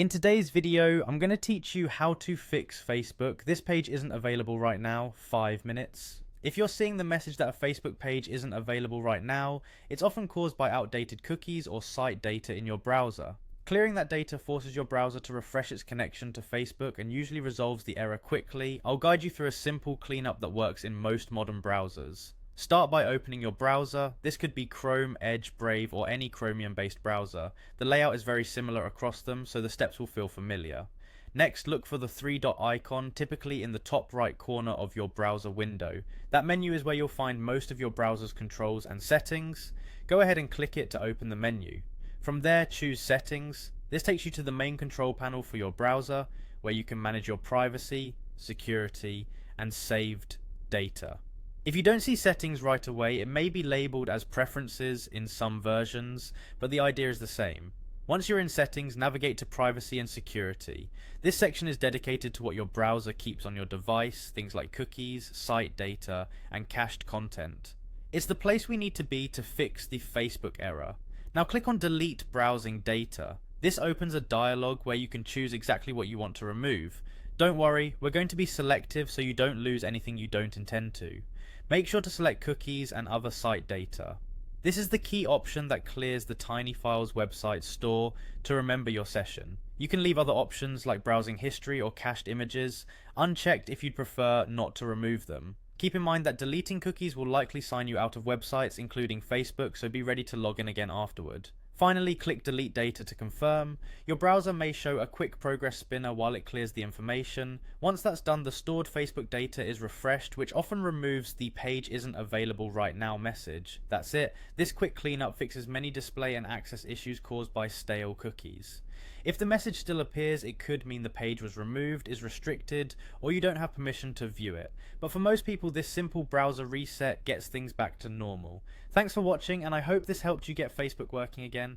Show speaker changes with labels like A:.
A: In today's video, I'm going to teach you how to fix Facebook. This page isn't available right now, 5 minutes. If you're seeing the message that a Facebook page isn't available right now, it's often caused by outdated cookies or site data in your browser. Clearing that data forces your browser to refresh its connection to Facebook and usually resolves the error quickly. I'll guide you through a simple cleanup that works in most modern browsers. Start by opening your browser. This could be Chrome, Edge, Brave, or any Chromium based browser. The layout is very similar across them, so the steps will feel familiar. Next, look for the three-dot icon, typically in the top right corner of your browser window. That menu is where you'll find most of your browser's controls and settings. Go ahead and click it to open the menu. From there, choose Settings. This takes you to the main control panel for your browser, where you can manage your privacy, security, and saved data. If you don't see settings right away, it may be labeled as preferences in some versions, but the idea is the same. Once you're in settings, navigate to privacy and security. This section is dedicated to what your browser keeps on your device, things like cookies, site data, and cached content. It's the place we need to be to fix the Facebook error. Now click on Delete Browsing Data. This opens a dialog where you can choose exactly what you want to remove. Don't worry, we're going to be selective so you don't lose anything you don't intend to. Make sure to select cookies and other site data. This is the key option that clears the TinyFiles website store to remember your session. You can leave other options like browsing history or cached images unchecked if you'd prefer not to remove them. Keep in mind that deleting cookies will likely sign you out of websites including Facebook, so be ready to log in again afterward. Finally, click Delete Data to confirm. Your browser may show a quick progress spinner while it clears the information. Once that's done, the stored Facebook data is refreshed, which often removes the page isn't available right now message. That's it. This quick cleanup fixes many display and access issues caused by stale cookies. If the message still appears, it could mean the page was removed, is restricted, or you don't have permission to view it. But for most people, this simple browser reset gets things back to normal. Thanks for watching, and I hope this helped you get Facebook working again.